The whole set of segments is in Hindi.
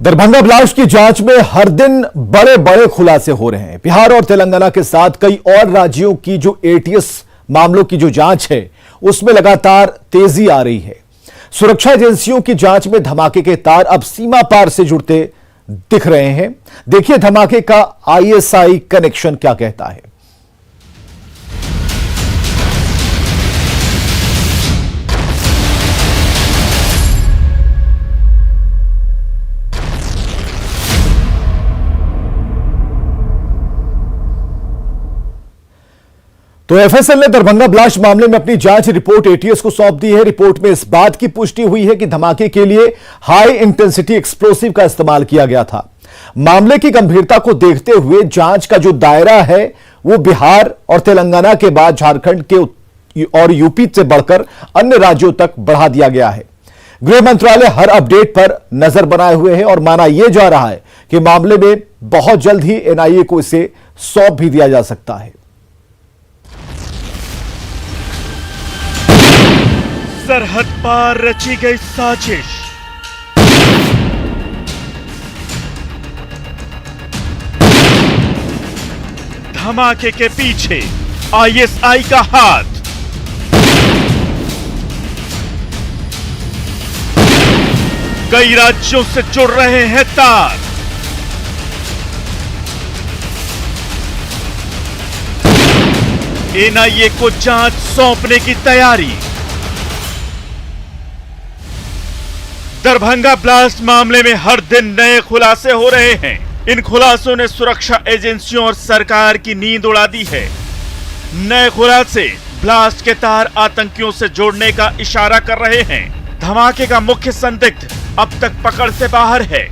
दरभंगा ब्लास्ट की जांच में हर दिन बड़े बड़े खुलासे हो रहे हैं। बिहार और तेलंगाना के साथ कई और राज्यों की जो एटीएस मामलों की जो जांच है उसमें लगातार तेजी आ रही है। सुरक्षा एजेंसियों की जांच में धमाके के तार अब सीमा पार से जुड़ते दिख रहे हैं। देखिए धमाके का आईएसआई कनेक्शन क्या कहता है। तो एफएसएल ने दरभंगा ब्लास्ट मामले में अपनी जांच रिपोर्ट एटीएस को सौंप दी है। रिपोर्ट में इस बात की पुष्टि हुई है कि धमाके के लिए हाई इंटेंसिटी एक्सप्लोसिव का इस्तेमाल किया गया था। मामले की गंभीरता को देखते हुए जांच का जो दायरा है वो बिहार और तेलंगाना के बाद झारखंड के और यूपी से बढ़कर अन्य राज्यों तक बढ़ा दिया गया है। गृह मंत्रालय हर अपडेट पर नजर बनाए हुए है और माना यह जा रहा है कि मामले में बहुत जल्द ही एनआईए को इसे सौंप भी दिया जा सकता है। सरहद पार रची गई साजिश, धमाके के पीछे आईएसआई का हाथ। कई राज्यों से जुड़ रहे हैं तार। एनआईए को जांच सौंपने की तैयारी। दरभंगा ब्लास्ट मामले में हर दिन नए खुलासे हो रहे हैं। इन खुलासों ने सुरक्षा एजेंसियों और सरकार की नींद उड़ा दी है। नए खुलासे ब्लास्ट के तार आतंकियों से जोड़ने का इशारा कर रहे हैं। धमाके का मुख्य संदिग्ध अब तक पकड़ से बाहर है,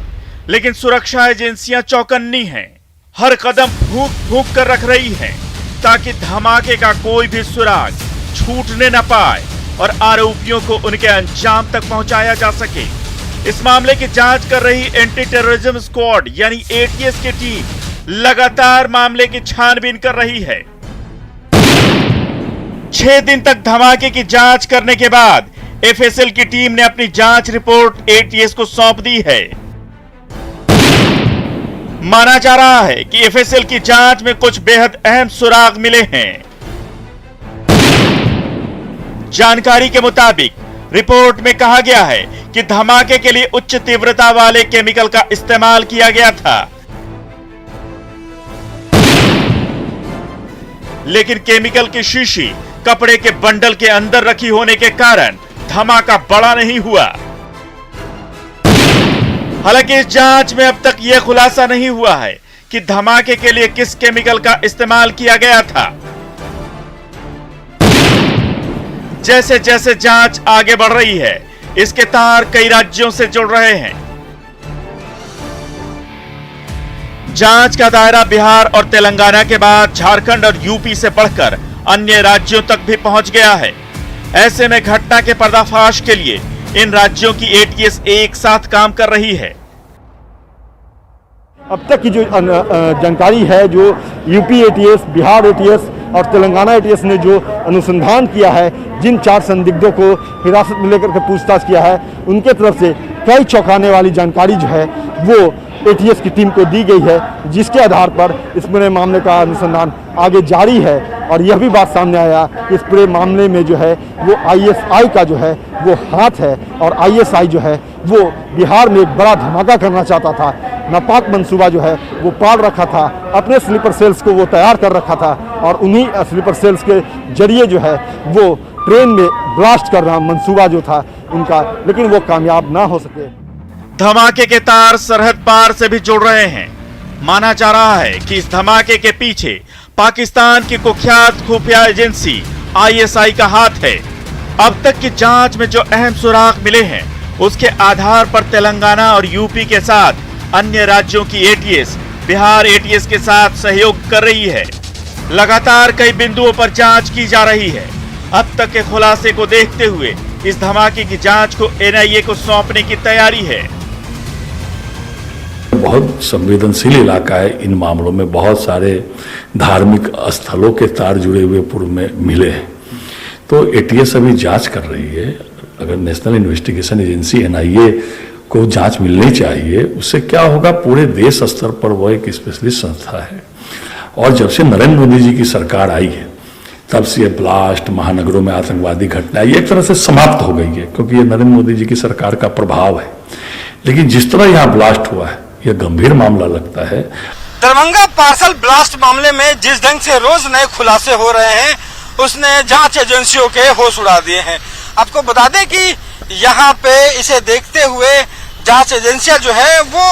लेकिन सुरक्षा एजेंसियां चौकन्नी हैं। हर कदम फूंक फूंक कर रख रही हैं ताकि धमाके का कोई भी सुराग छूटने न पाए और आरोपियों को उनके अंजाम तक पहुंचाया जा सके। इस मामले की जांच कर रही एंटी टेररिज्म स्क्वाड यानी एटीएस की टीम लगातार मामले की छानबीन कर रही है। 6 दिन तक धमाके की जांच करने के बाद एफएसएल की टीम ने अपनी जांच रिपोर्ट एटीएस को सौंप दी है। माना जा रहा है कि एफएसएल की जांच में कुछ बेहद अहम सुराग मिले हैं। जानकारी के मुताबिक रिपोर्ट में कहा गया है कि धमाके के लिए उच्च तीव्रता वाले केमिकल का इस्तेमाल किया गया था, लेकिन केमिकल की शीशी कपड़े के बंडल के अंदर रखी होने के कारण धमाका बड़ा नहीं हुआ। हालांकि इस जांच में अब तक यह खुलासा नहीं हुआ है कि धमाके के लिए किस केमिकल का इस्तेमाल किया गया था। जैसे जैसे जांच आगे बढ़ रही है, इसके तार कई राज्यों से जुड़ रहे हैं। जांच का दायरा बिहार और तेलंगाना के बाद झारखंड और यूपी से बढ़कर अन्य राज्यों तक भी पहुंच गया है। ऐसे में घटना के पर्दाफाश के लिए इन राज्यों की एटीएस एक साथ काम कर रही है। अब तक की जो जानकारी है, जो यूपी एटीएस, बिहार एटीएस और तेलंगाना एटीएस ने जो अनुसंधान किया है, जिन 4 संदिग्धों को हिरासत में लेकर के पूछताछ किया है, उनके तरफ से कई चौंकाने वाली जानकारी जो है वो एटीएस की टीम को दी गई है, जिसके आधार पर इस पूरे मामले का अनुसंधान आगे जारी है। और यह भी बात सामने आया कि इस पूरे मामले में जो है वो आईएसआई का जो है वो हाथ है और आईएसआई जो है वो बिहार में एक बड़ा धमाका करना चाहता था। नापाक मंसूबा जो है वो पाल रखा था, अपने स्लीपर सेल्स को वो तैयार कर रखा था और उन्हीं स्लीपर सेल्स के जरिए जो है वो ट्रेन में ब्लास्ट करना मंसूबा जो था उनका, लेकिन वो कामयाब ना हो सके। धमाके के तार सरहद पार से भी जुड़ रहे हैं। माना जा रहा है कि इस धमाके के पीछे पाकिस्तान की कुख्यात खुफिया एजेंसी आईएसआई का हाथ है। अब तक की जांच में जो अहम सुराग मिले हैं, उसके आधार पर तेलंगाना और यूपी के साथ अन्य राज्यों की एटीएस बिहार एटीएस के साथ सहयोग कर रही है। लगातार कई बिंदुओं पर जांच की जा रही है। अब तक के खुलासे को देखते हुए इस धमाके की जांच को एनआईए को सौंपने की तैयारी है। बहुत संवेदनशील इलाका है। इन मामलों में बहुत सारे धार्मिक स्थलों के तार जुड़े हुए पूर्व में मिले हैं। तो एटीएस अभी जांच कर रही है। अगर नेशनल इन्वेस्टिगेशन एजेंसी एनआईए को जांच मिलनी चाहिए। उससे क्या होगा, पूरे देश स्तर पर वो एक स्पेशलिस्ट संस्था है। और जब से नरेंद्र मोदी जी की सरकार आई है तब से ये ब्लास्ट, महानगरों में आतंकवादी घटनाएं ये एक तरह से समाप्त हो गई है, क्योंकि ये नरेंद्र मोदी जी की सरकार का प्रभाव है। लेकिन जिस तरह यहाँ ब्लास्ट हुआ है यह गंभीर मामला लगता है। दरभंगा पार्सल ब्लास्ट मामले में जिस ढंग से रोज नए खुलासे हो रहे हैं उसने जांच एजेंसियों के होश उड़ा दिए हैं। आपको बता दें कि यहाँ पे इसे देखते हुए जांच एजेंसियां जो है वो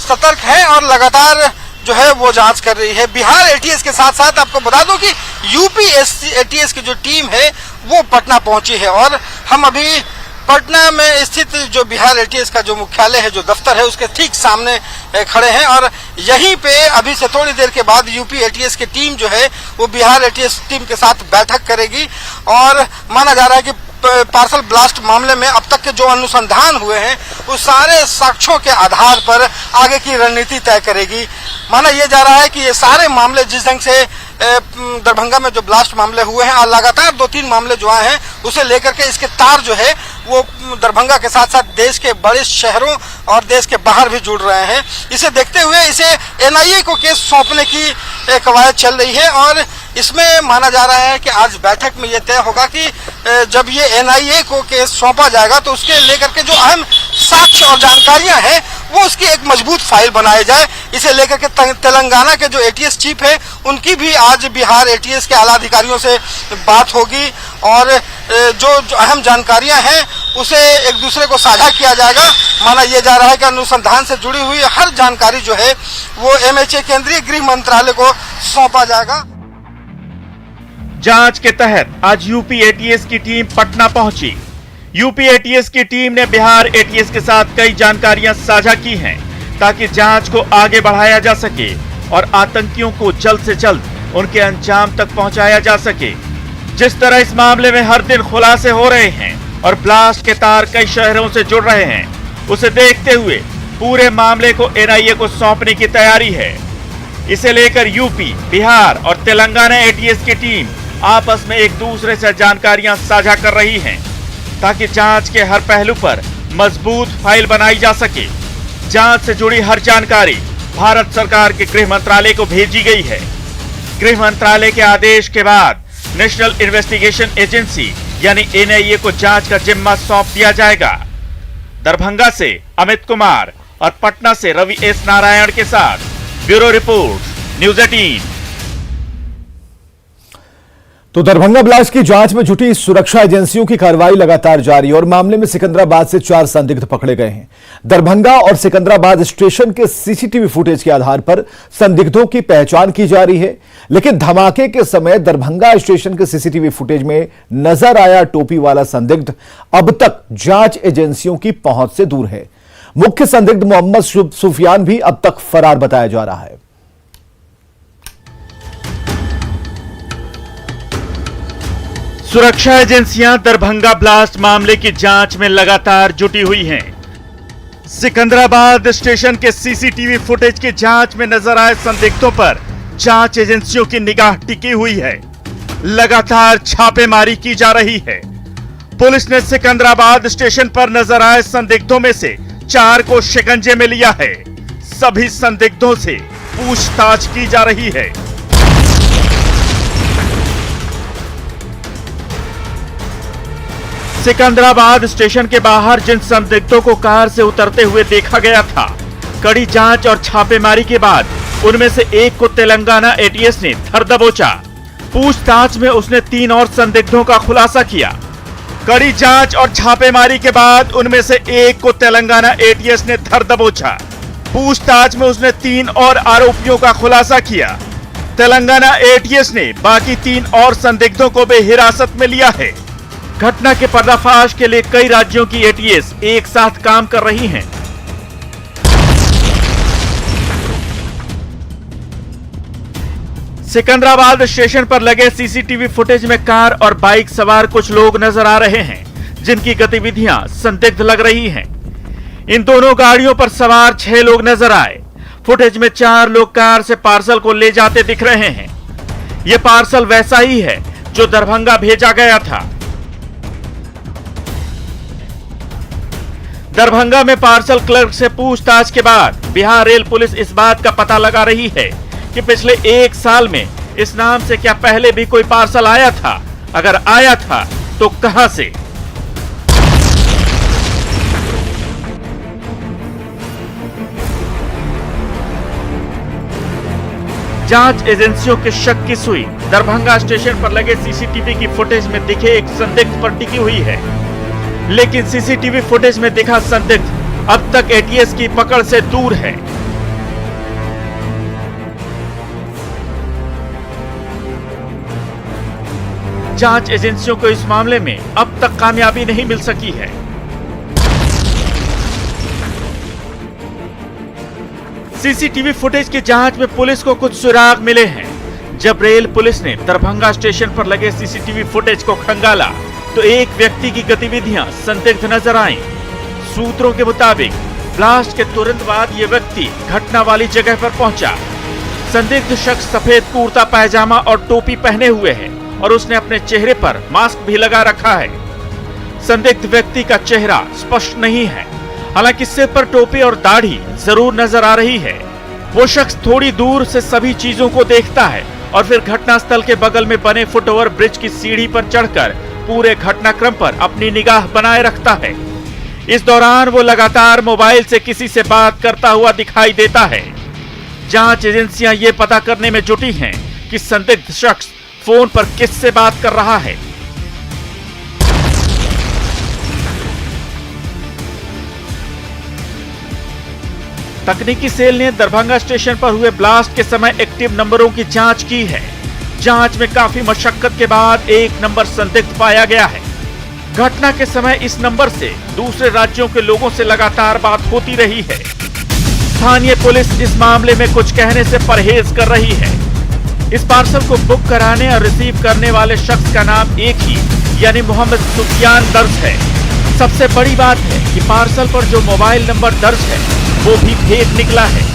सतर्क है और लगातार जो है वो जांच कर रही है। बिहार एटीएस के साथ साथ आपको बता दूं कि यूपी एटीएस की जो टीम है वो पटना पहुंची है और हम अभी पटना में स्थित जो बिहार एटीएस का जो मुख्यालय है, जो दफ्तर है, उसके ठीक सामने खड़े हैं और यहीं पे अभी से थोड़ी देर के बाद यूपी एटीएस की टीम जो है वो बिहार एटीएस टीम के साथ बैठक करेगी और माना जा रहा है कि पार्सल ब्लास्ट मामले में अब तक के जो अनुसंधान हुए हैं उस सारे साक्ष्यों के आधार पर आगे की रणनीति तय करेगी। माना यह जा रहा है कि ये सारे मामले जिस ढंग से दरभंगा में जो ब्लास्ट मामले हुए हैं और लगातार 2-3 मामले जो आए हैं उसे लेकर के इसके तार जो है वो दरभंगा के साथ साथ देश के बड़े शहरों और देश के बाहर भी जुड़ रहे हैं। इसे देखते हुए इसे एनआईए को केस सौंपने की कवायद चल रही है और इसमें माना जा रहा है कि आज बैठक में यह तय होगा कि जब ये एनआईए को केस सौंपा जाएगा तो उसके लेकर के जो अहम साक्ष्य और जानकारियां हैं वो उसकी एक मजबूत फाइल बनाई जाए। इसे लेकर के तेलंगाना के जो एटीएस चीफ है उनकी भी आज बिहार एटीएस के आला अधिकारियों से बात होगी और जो अहम जानकारियां हैं उसे एक दूसरे को साझा किया जाएगा। माना यह जा रहा है कि अनुसंधान से जुड़ी हुई हर जानकारी जो है वो एमएचए केंद्रीय गृह मंत्रालय को सौंपा जाएगा। जांच के तहत आज यूपी एटीएस की टीम पटना पहुंची। यूपी एटीएस की टीम ने बिहार एटीएस के साथ कई जानकारियां साझा की हैं ताकि जांच को आगे बढ़ाया जा सके और आतंकियों को जल्द से जल्द उनके अंजाम तक पहुंचाया जा सके। जिस तरह इस मामले में हर दिन खुलासे हो रहे हैं और ब्लास्ट के तार कई शहरों से जुड़ रहे हैं, उसे देखते हुए पूरे मामले को एनआईए को सौंपने की तैयारी है। इसे लेकर यूपी, बिहार और तेलंगाना एटीएस की टीम आपस में एक दूसरे से जानकारियां साझा कर रही हैं ताकि जांच के हर पहलू पर मजबूत फाइल बनाई जा सके। जांच से जुड़ी हर जानकारी भारत सरकार के गृह मंत्रालय को भेजी गई है। गृह मंत्रालय के आदेश के बाद नेशनल इन्वेस्टिगेशन एजेंसी यानी एनआईए को जांच का जिम्मा सौंप दिया जाएगा। दरभंगा से अमित कुमार और पटना से रवि एस नारायण के साथ ब्यूरो रिपोर्ट, न्यूज़ 18। तो दरभंगा ब्लास्ट की जांच में जुटी सुरक्षा एजेंसियों की कार्रवाई लगातार जारी और मामले में सिकंदराबाद से 4 संदिग्ध पकड़े गए हैं। दरभंगा और सिकंदराबाद स्टेशन के सीसीटीवी फुटेज के आधार पर संदिग्धों की पहचान की जा रही है, लेकिन धमाके के समय दरभंगा स्टेशन के सीसीटीवी फुटेज में नजर आया टोपी वाला संदिग्ध अब तक जांच एजेंसियों की पहुंच से दूर है। मुख्य संदिग्ध मोहम्मद सुफियान भी अब तक फरार बताया जा रहा है। सुरक्षा एजेंसियां दरभंगा ब्लास्ट मामले की जांच में लगातार जुटी हुई हैं। सिकंदराबाद स्टेशन के सीसीटीवी फुटेज की जांच में नजर आए संदिग्धों पर जांच एजेंसियों की निगाह टिकी हुई है। लगातार छापेमारी की जा रही है। पुलिस ने सिकंदराबाद स्टेशन पर नजर आए संदिग्धों में से 4 को शिकंजे में लिया है। सभी संदिग्धों से पूछताछ की जा रही है। सिकंदराबाद स्टेशन के बाहर जिन संदिग्धों को कार से उतरते हुए देखा गया था, कड़ी जांच और छापेमारी के बाद उनमें से एक को तेलंगाना एटीएस ने धर दबोचा। पूछताछ में उसने 3 और संदिग्धों का खुलासा किया। कड़ी जांच और छापेमारी के बाद उनमें से एक को तेलंगाना एटीएस ने धर दबोचा। पूछताछ में उसने 3 और आरोपियों का खुलासा किया। तेलंगाना एटीएस ने बाकी 3 और संदिग्धों को भी हिरासत में लिया है। घटना के पर्दाफाश के लिए कई राज्यों की एटीएस एक साथ काम कर रही हैं। सिकंदराबाद स्टेशन पर लगे सीसीटीवी फुटेज में कार और बाइक सवार कुछ लोग नजर आ रहे हैं, जिनकी गतिविधियां संदिग्ध लग रही हैं। इन दोनों गाड़ियों पर सवार 6 लोग नजर आए। फुटेज में 4 लोग कार से पार्सल को ले जाते दिख रहे हैं। यह पार्सल वैसा ही है जो दरभंगा भेजा गया था। दरभंगा में पार्सल क्लर्क से पूछताछ के बाद बिहार रेल पुलिस इस बात का पता लगा रही है कि पिछले 1 साल में इस नाम से क्या पहले भी कोई पार्सल आया था, अगर आया था तो कहां से। जांच एजेंसियों के शक की सुई दरभंगा स्टेशन पर लगे सीसीटीवी की फुटेज में दिखे एक संदिग्ध पर टिकी हुई है, लेकिन सीसीटीवी फुटेज में दिखा संदिग्ध अब तक एटीएस की पकड़ से दूर है। जांच एजेंसियों को इस मामले में अब तक कामयाबी नहीं मिल सकी है। सीसीटीवी फुटेज की जांच में पुलिस को कुछ सुराग मिले हैं। जब रेल पुलिस ने दरभंगा स्टेशन पर लगे सीसीटीवी फुटेज को खंगाला तो एक व्यक्ति की गतिविधियां संदिग्ध नजर आईं। सूत्रों के मुताबिक ब्लास्ट के तुरंत बाद ये व्यक्ति घटना वाली जगह पर पहुंचा। संदिग्ध शख्स सफेद कुर्ता पैजामा और टोपी पहने हुए है और उसने अपने चेहरे पर मास्क भी लगा रखा है। संदिग्ध व्यक्ति का चेहरा स्पष्ट नहीं है, हालांकि सिर पर टोपी और दाढ़ी जरूर नजर आ रही है। वो शख्स थोड़ी दूर से सभी चीजों को देखता है और फिर घटनास्थल के बगल में बने फुटओवर ब्रिज की सीढ़ी पर चढ़कर पूरे घटनाक्रम पर अपनी निगाह बनाए रखता है। इस दौरान वो लगातार मोबाइल से किसी से बात करता हुआ दिखाई देता है। जांच एजेंसियां ये पता करने में जुटी हैं कि संदिग्ध शख्स फोन पर किससे बात कर रहा है। तकनीकी सेल ने दरभंगा स्टेशन पर हुए ब्लास्ट के समय एक्टिव नंबरों की जांच की है। जांच में काफी मशक्कत के बाद एक नंबर संदिग्ध पाया गया है। घटना के समय इस नंबर से दूसरे राज्यों के लोगों से लगातार बात होती रही है। स्थानीय पुलिस इस मामले में कुछ कहने से परहेज कर रही है। इस पार्सल को बुक कराने और रिसीव करने वाले शख्स का नाम एक ही यानी मोहम्मद सुफियान दर्ज है। सबसे बड़ी बात है कि पार्सल पर जो मोबाइल नंबर दर्ज है वो भी फेक निकला है।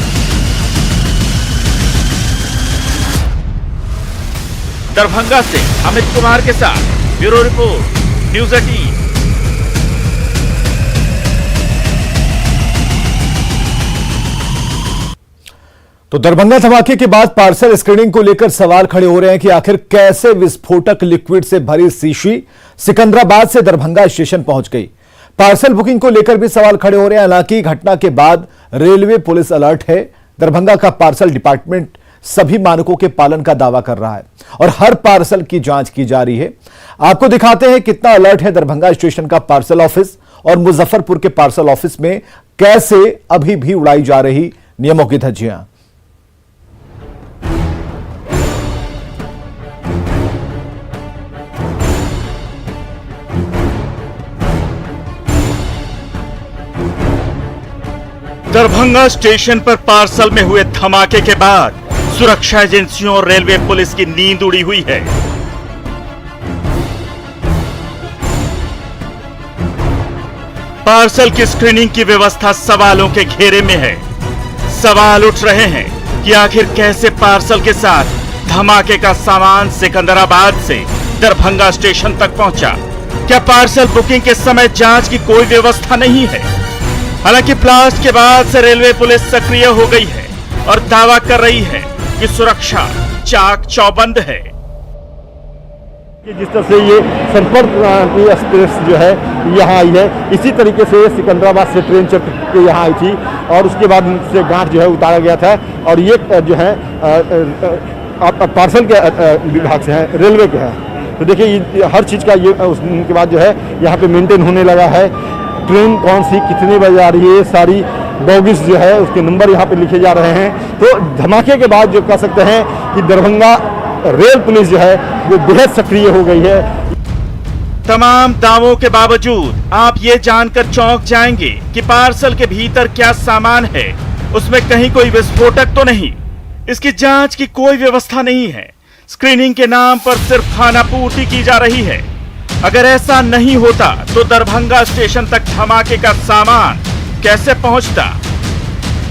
दरभंगा से अमित कुमार के साथ ब्यूरो रिपोर्ट, न्यूज़ 18। तो दरभंगा धमाके के बाद पार्सल स्क्रीनिंग को लेकर सवाल खड़े हो रहे हैं कि आखिर कैसे विस्फोटक लिक्विड से भरी शीशी सिकंदराबाद से दरभंगा स्टेशन पहुंच गई। पार्सल बुकिंग को लेकर भी सवाल खड़े हो रहे हैं। हालांकि घटना के बाद रेलवे पुलिस अलर्ट है। दरभंगा का पार्सल डिपार्टमेंट सभी मानकों के पालन का दावा कर रहा है और हर पार्सल की जांच की जा रही है। आपको दिखाते हैं कितना अलर्ट है दरभंगा स्टेशन का पार्सल ऑफिस और मुजफ्फरपुर के पार्सल ऑफिस में कैसे अभी भी उड़ाई जा रही नियमों की धज्जियां। दरभंगा स्टेशन पर पार्सल में हुए धमाके के बाद सुरक्षा एजेंसियों और रेलवे पुलिस की नींद उड़ी हुई है। पार्सल की स्क्रीनिंग की व्यवस्था सवालों के घेरे में है। सवाल उठ रहे हैं कि आखिर कैसे पार्सल के साथ धमाके का सामान सिकंदराबाद से दरभंगा स्टेशन तक पहुंचा। क्या पार्सल बुकिंग के समय जांच की कोई व्यवस्था नहीं है? हालांकि ब्लास्ट के बाद से रेलवे पुलिस सक्रिय हो गई है और दावा कर रही है कि सुरक्षा चाक चौबंद है। जिस तरह से ये संपर्क एक्सप्रेस जो है यहाँ आई है, इसी तरीके से सिकंदराबाद से ट्रेन चल के यहाँ आई थी और उसके बाद उनसे गांठ जो है उतारा गया था। और ये जो है पार्सल के विभाग से है, रेलवे के है। तो देखिए हर चीज़ का ये उनके बाद जो है यहाँ पे मेंटेन होने लगा है। ट्रेन कौन सी कितने बजे आ रही है, सारी बॉगीज जो है उसके नंबर यहाँ पे लिखे जा रहे हैं। तो धमाके के बाद जो कह सकते हैं कि दरभंगा रेल पुलिस जो है वो बेहद सक्रिय हो गई है। तमाम दावों के बावजूद आप ये जानकर चौंक जाएंगे कि पार्सल के भीतर क्या सामान है, उसमें कहीं कोई विस्फोटक तो नहीं। इसकी जांच की कोई व्यवस्था नहीं है। स्क्रीनिंग के नाम पर सिर्फ खाना पूर्ति की जा रही है। अगर ऐसा नहीं होता तो दरभंगा स्टेशन तक धमाके का सामान कैसे पहुंचता?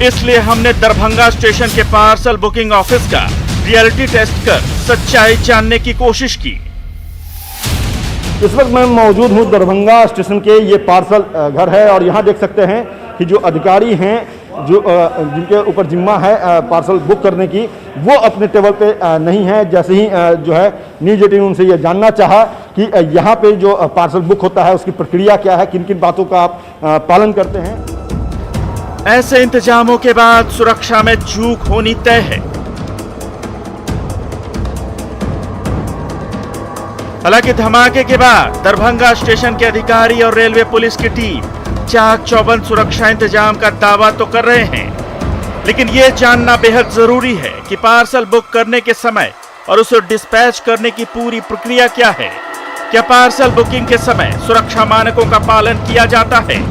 इसलिए हमने दरभंगा स्टेशन के पार्सल बुकिंग ऑफिस का रियलिटी टेस्ट कर सच्चाई जानने की कोशिश की। इस वक्त मैं मौजूद हूँ दरभंगा स्टेशन के, ये पार्सल घर है और यहाँ देख सकते हैं कि जो अधिकारी हैं जो जिनके ऊपर जिम्मा है पार्सल बुक करने की, वो अपने टेबल पे नहीं है। जैसे ही जो है न्यूज 18 उनसे ये जानना चाहा कि यहाँ पे जो पार्सल बुक होता है उसकी प्रक्रिया क्या है, किन किन बातों का आप पालन करते हैं। ऐसे इंतजामों के बाद सुरक्षा में चूक होनी तय है। हालांकि धमाके के बाद दरभंगा स्टेशन के अधिकारी और रेलवे पुलिस की टीम चाक चौबंद सुरक्षा इंतजाम का दावा तो कर रहे हैं, लेकिन यह जानना बेहद जरूरी है कि पार्सल बुक करने के समय और उसे डिस्पैच करने की पूरी प्रक्रिया क्या है। क्या पार्सल बुकिंग के समय सुरक्षा मानकों का पालन किया जाता है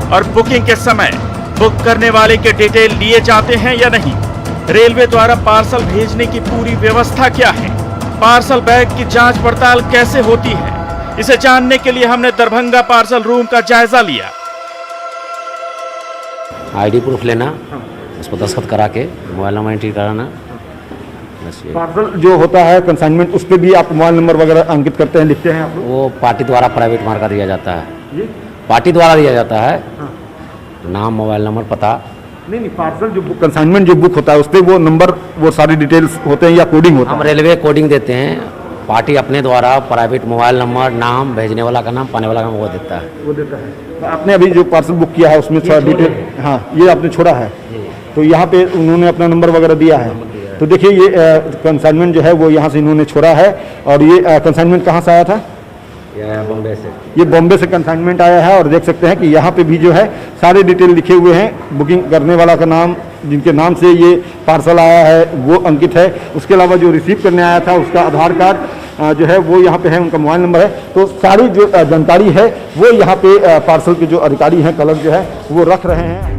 और बुकिंग के समय बुक करने वाले के डिटेल लिए जाते हैं या नहीं। रेलवे द्वारा पार्सल भेजने की पूरी व्यवस्था क्या है, पार्सल बैग की जांच पड़ताल कैसे होती है, इसे जानने के लिए हमने दरभंगा पार्सल रूम का जायजा लिया। आईडी प्रूफ लेना, उस पर दस्तखत करा के मोबाइल नंबर एंट्री कराना, बस ये। पार्सल जो होता है कंसाइनमेंट, उस पर भी आप मोबाइल नंबर वगैरह अंकित करते हैं, लिखते हैं आप लोग? वो पार्टी द्वारा प्राइवेट मार्का दिया जाता है, जी पार्टी द्वारा दिया जाता है। नाम, मोबाइल नंबर, पता। नहीं, पार्सल जो बुक कंसाइनमेंट जो बुक होता है उस पर वो नंबर, वो सारी डिटेल्स होते हैं या कोडिंग होता हम है? रेलवे कोडिंग देते हैं, पार्टी अपने द्वारा प्राइवेट मोबाइल नंबर, नाम, भेजने वाला का नाम, पाने वाला का नाम वो देता है। वो देता है। तो आपने अभी जो पार्सल बुक किया है उसमें थोड़ा डिटेल, हाँ ये आपने छोड़ा है, तो यहाँ पे उन्होंने अपना नंबर वगैरह दिया है। तो देखिए ये कंसाइनमेंट जो है वो यहाँ से इन्होंने छोड़ा है। और ये कंसाइनमेंट कहाँ से आया था? बॉम्बे से। ये बॉम्बे से कंसाइनमेंट आया है और देख सकते हैं कि यहाँ पे भी जो है सारे डिटेल लिखे हुए हैं। बुकिंग करने वाला का नाम, जिनके नाम से ये पार्सल आया है वो अंकित है। उसके अलावा जो रिसीव करने आया था उसका आधार कार्ड जो है वो यहाँ पे है, उनका मोबाइल नंबर है। तो सारी जो जानकारी है वो यहाँ पे पार्सल के जो अधिकारी हैं क्लर्क जो है वो रख रहे हैं।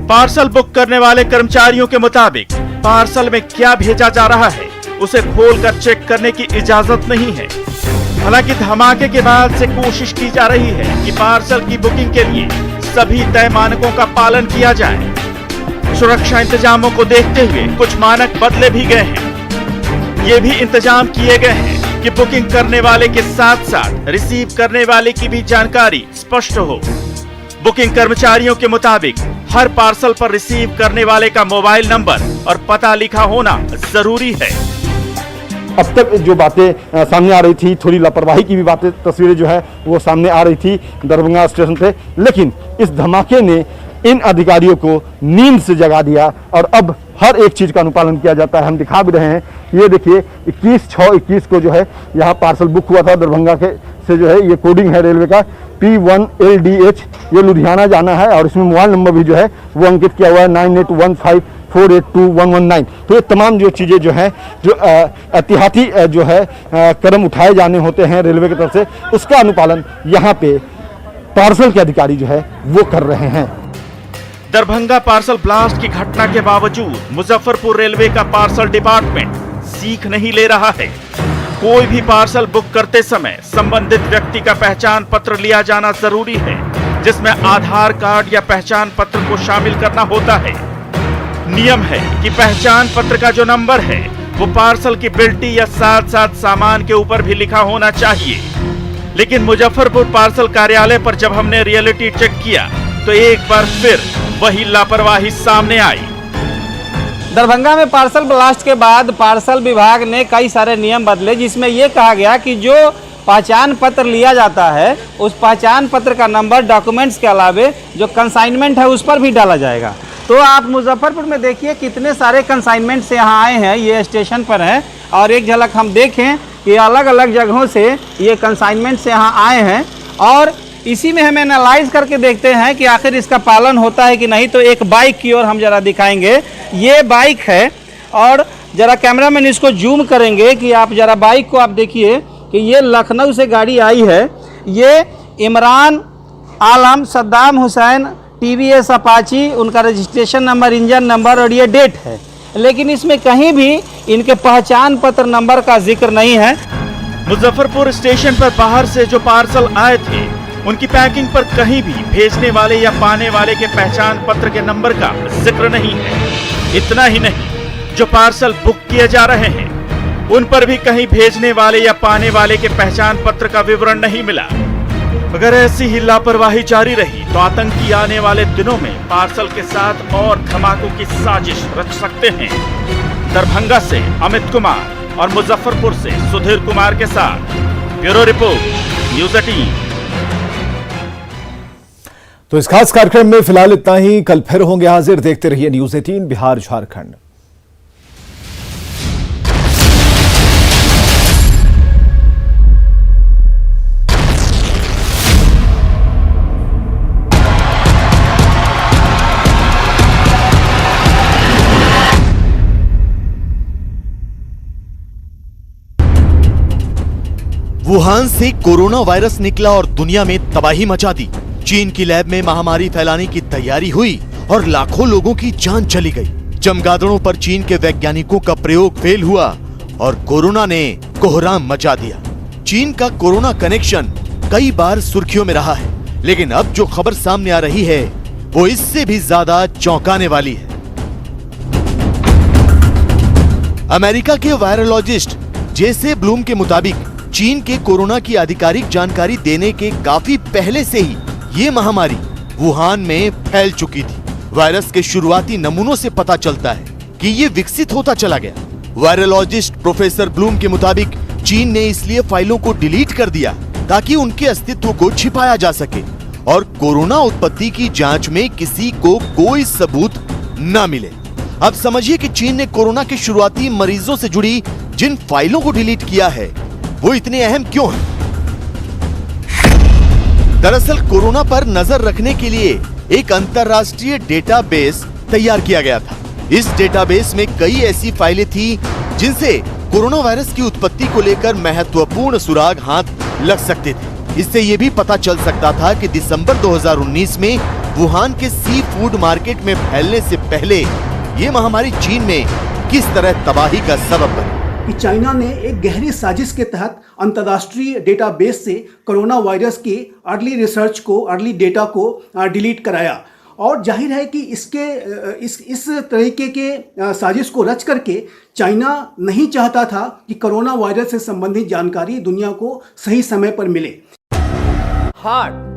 पार्सल बुक करने वाले कर्मचारियों के मुताबिक पार्सल में क्या भेजा जा रहा है उसे खोलकर चेक करने की इजाजत नहीं है। हालांकि धमाके के बाद से कोशिश की जा रही है कि पार्सल की बुकिंग के लिए सभी तय मानकों का पालन किया जाए। सुरक्षा इंतजामों को देखते हुए कुछ मानक बदले भी गए हैं। ये भी इंतजाम किए गए हैं कि बुकिंग करने वाले के साथ साथ रिसीव करने वाले की भी जानकारी स्पष्ट हो। बुकिंग कर्मचारियों के मुताबिक हर पार्सल पर रिसीव करने वाले का मोबाइल नंबर और पता लिखा होना जरूरी है। अब तक जो बातें सामने आ रही थी, थोड़ी लापरवाही की भी बातें, तस्वीरें जो है वो सामने आ रही थी दरभंगा स्टेशन पे, लेकिन इस धमाके ने इन अधिकारियों को नींद से जगा दिया और अब हर एक चीज का अनुपालन किया जाता है। हम दिखा भी रहे हैं, ये देखिए 21/6/21 को जो है यहाँ पार्सल बुक हुआ था दरभंगा के से, जो है ये कोडिंग है रेलवे का P1LDH, ये लुधियाना जाना है और इसमें मोबाइल नंबर भी जो है वो अंकित किया हुआ है 9815482119। तो ये तमाम जो चीज़ें जो है जो एहतियाती जो है कदम उठाए जाने होते हैं रेलवे की तरफ से, उसका अनुपालन यहाँ पे पार्सल के अधिकारी जो है वो कर रहे हैं। दरभंगा पार्सल ब्लास्ट की घटना के बावजूद मुजफ्फरपुर रेलवे का पार्सल डिपार्टमेंट सीख नहीं ले रहा है। कोई भी पार्सल बुक करते समय संबंधित व्यक्ति का पहचान पत्र लिया जाना जरूरी है, जिसमें आधार कार्ड या पहचान पत्र को शामिल करना होता है। नियम है कि पहचान पत्र का जो नंबर है वो पार्सल की बिल्टी या साथ साथ सामान के ऊपर भी लिखा होना चाहिए। लेकिन मुजफ्फरपुर पार्सल कार्यालय पर जब हमने रियलिटी चेक किया तो एक बार फिर वही लापरवाही सामने आई। दरभंगा में पार्सल ब्लास्ट के बाद पार्सल विभाग ने कई सारे नियम बदले, जिसमें यह कहा गया कि जो पहचान पत्र लिया जाता है उस पहचान पत्र का नंबर डॉक्यूमेंट्स के अलावे जो कंसाइनमेंट है उस पर भी डाला जाएगा। तो आप मुजफ्फरपुर में देखिए कितने सारे कंसाइनमेंट्स यहाँ आए हैं, ये स्टेशन पर है और एक झलक हम देखें कि अलग अलग जगहों से ये कंसाइनमेंट्स यहाँ आए हैं और इसी में हम एनालाइज करके देखते हैं कि आखिर इसका पालन होता है कि नहीं। तो एक बाइक की ओर हम जरा दिखाएंगे, ये बाइक है और जरा कैमरामैन इसको जूम करेंगे कि आप जरा बाइक को आप देखिए कि ये लखनऊ से गाड़ी आई है। ये इमरान आलम सद्दाम हुसैन TVS अपाची, उनका रजिस्ट्रेशन नंबर, इंजन नंबर और ये डेट है, लेकिन इसमें कहीं भी इनके पहचान पत्र नंबर का जिक्र नहीं है। मुजफ्फरपुर स्टेशन पर बाहर से जो पार्सल आए थे उनकी पैकिंग पर कहीं भी भेजने वाले या पाने वाले के पहचान पत्र के नंबर का जिक्र नहीं है। इतना ही नहीं, जो पार्सल बुक किए जा रहे हैं उन पर भी कहीं भेजने वाले या पाने वाले के पहचान पत्र का विवरण नहीं मिला। अगर ऐसी ही लापरवाही जारी रही तो आतंकी आने वाले दिनों में पार्सल के साथ और धमाकों की साजिश रच सकते हैं। दरभंगा से अमित कुमार और मुजफ्फरपुर से सुधीर कुमार के साथ ब्यूरो रिपोर्ट, न्यूज़ 18। तो इस खास कार्यक्रम में फिलहाल इतना ही। कल फिर होंगे हाजिर। देखते रहिए न्यूज़ 18 बिहार झारखंड। वुहान से कोरोना वायरस निकला और दुनिया में तबाही मचा दी। चीन की लैब में महामारी फैलाने की तैयारी हुई और लाखों लोगों की जान चली गई। चमगादड़ों पर चीन के वैज्ञानिकों का प्रयोग फेल हुआ और कोरोना ने कोहराम मचा दिया। चीन का कोरोना कनेक्शन कई बार सुर्खियों में रहा है, लेकिन अब जो खबर सामने आ रही है वो इससे भी ज्यादा चौंकाने वाली है। अमेरिका के वायरोलॉजिस्ट जेसे ब्लूम के मुताबिक चीन के कोरोना की आधिकारिक जानकारी देने के काफी पहले से ही ये महामारी वुहान में फैल चुकी थी। वायरस के शुरुआती नमूनों से पता चलता है कि ये विकसित होता चला गया। वायरोलॉजिस्ट प्रोफेसर ब्लूम के मुताबिक चीन ने इसलिए फाइलों को डिलीट कर दिया ताकि उनके अस्तित्व को छिपाया जा सके और कोरोना उत्पत्ति की जांच में किसी को कोई सबूत न मिले। अब समझिए कि चीन ने कोरोना के शुरुआती मरीजों से जुड़ी जिन फाइलों को डिलीट किया है वो इतने अहम क्यों है। दरअसल कोरोना पर नजर रखने के लिए एक अंतर्राष्ट्रीय डेटाबेस तैयार किया गया था। इस डेटाबेस में कई ऐसी फाइलें थी जिनसे कोरोना वायरस की उत्पत्ति को लेकर महत्वपूर्ण सुराग हाथ लग सकते थे। इससे ये भी पता चल सकता था कि दिसंबर 2019 में वुहान के सी फूड मार्केट में फैलने से पहले ये महामारी चीन में किस तरह तबाही का सबब बनी। कि चाइना ने एक गहरी साजिश के तहत अंतर्राष्ट्रीय डेटाबेस से कोरोना वायरस की अर्ली रिसर्च को, अर्ली डेटा को डिलीट कराया और जाहिर है कि इस तरीके के साजिश को रच करके चाइना नहीं चाहता था कि कोरोना वायरस से संबंधित जानकारी दुनिया को सही समय पर मिले। हार्ट